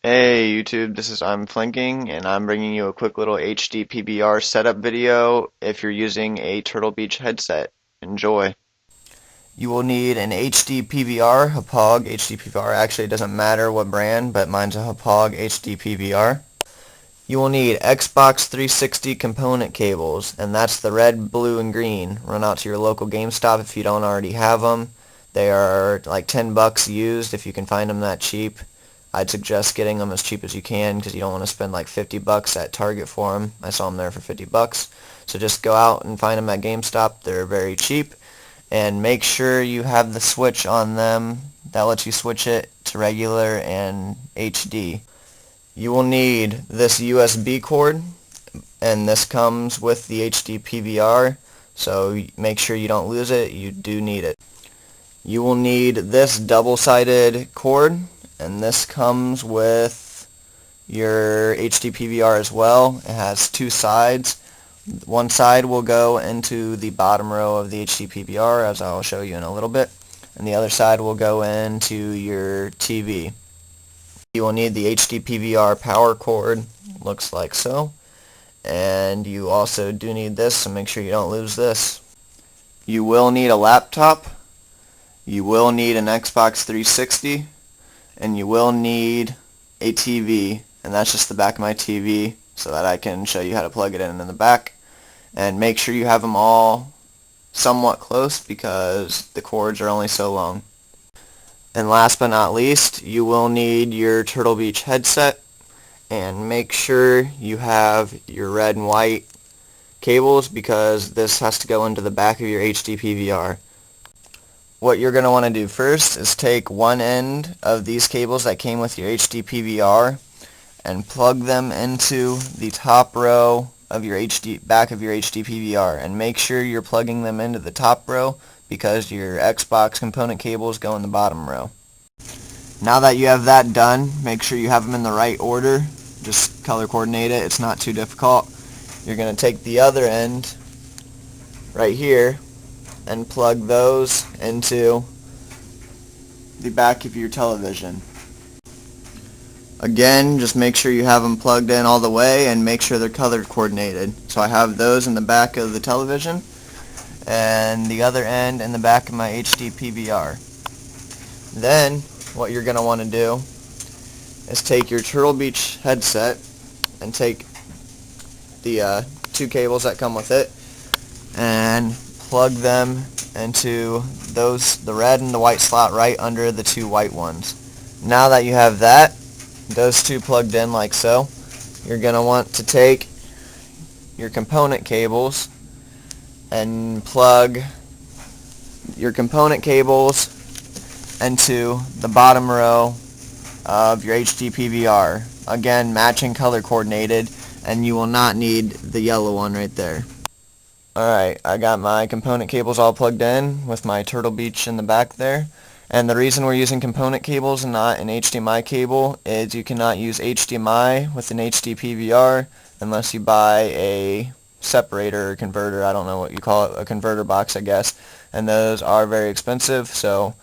Hey YouTube, this is I'm Flanking, and I'm bringing you a quick little HD-PVR setup video if you're using a Turtle Beach headset. Enjoy. You will need an HD-PVR, a POG HD-PVR. Actually, it doesn't matter what brand, but mine's a POG HD-PVR. You will need Xbox 360 component cables, and that's the red, blue, and green. Run out to your local GameStop if you don't already have them. They are like 10 bucks used if you can find them that cheap. I'd suggest getting them as cheap as you can because you don't want to spend like 50 bucks at Target for them. I saw them there for 50 bucks. So just go out and find them at GameStop. They're very cheap. And make sure you have the switch on them that lets you switch it to regular and HD. You will need this USB cord, and this comes with the HD PVR, so make sure you don't lose it. You do need it. You will need this double-sided cord, and this comes with your HD PVR as well. It has two sides. One side will go into the bottom row of the HD PVR, as I'll show you in a little bit, and the other side will go into your TV. You will need the HD PVR power cord, looks like so, and you also do need this, so make sure you don't lose this. You will need a laptop, you will need an Xbox 360, and you will need a TV, and that's just the back of my TV so that I can show you how to plug it in the back. And make sure you have them all somewhat close because the cords are only so long. And last but not least, you will need your Turtle Beach headset, and make sure you have your red and white cables because this has to go into the back of your HD PVR. What you're going to want to do first is take one end of these cables that came with your HD PVR and plug them into the top row of your back of your HD PVR, and make sure you're plugging them into the top row because your Xbox component cables go in the bottom row. Now that you have that done, make sure you have them in the right order. Just color coordinate it. It's not too difficult. You're going to take the other end right here and plug those into the back of your television. Again, just make sure you have them plugged in all the way and make sure they're color coordinated. So I have those in the back of the television and the other end in the back of my HD PVR. Then what you're going to want to do is take your Turtle Beach headset and take the two cables that come with it and plug them into the red and the white slot right under the two white ones. Now that you have those two plugged in like so, you're going to want to take your component cables and plug your component cables into the bottom row of your HD PVR. Again, matching color coordinated, and you will not need the yellow one right there. Alright, I got my component cables all plugged in with my Turtle Beach in the back there. And the reason we're using component cables and not an HDMI cable is you cannot use HDMI with an HD PVR unless you buy a separator or converter. I don't know what you call it, a converter box, I guess. And those are very expensive, so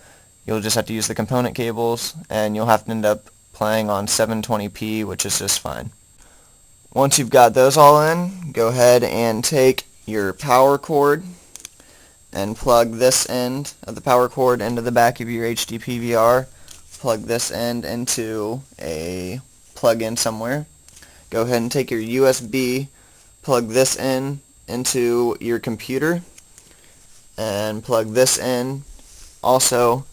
you'll just have to use the component cables, and you'll have to end up playing on 720p, which is just fine. Once you've got those all in, go ahead and take your power cord and plug this end of the power cord into the back of your HD PVR. Plug this end into a plug-in somewhere. Go ahead and take your USB, plug this in into your computer, and plug this in also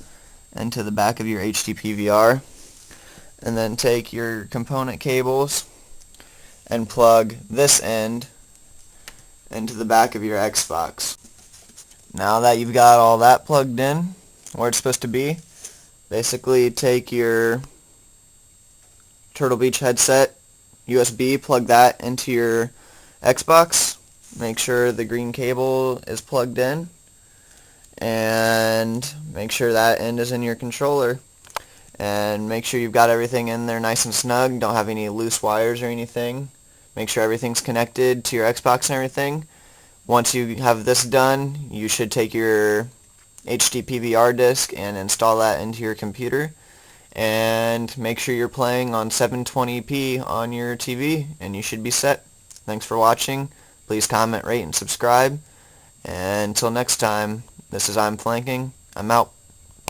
into the back of your HD PVR. And then take your component cables and plug this end into the back of your Xbox. Now that you've got all that plugged in where it's supposed to be, basically take your Turtle Beach headset USB, plug that into your Xbox, make sure the green cable is plugged in, and make sure that end is in your controller, and make sure you've got everything in there nice and snug, don't have any loose wires or anything. Make sure everything's connected to your Xbox and everything. Once you have this done, you should take your HD PVR disc and install that into your computer. and make sure you're playing on 720p on your TV, and you should be set. Thanks for watching. Please comment, rate, and subscribe. And until next time, this is I'm Flanking. I'm out.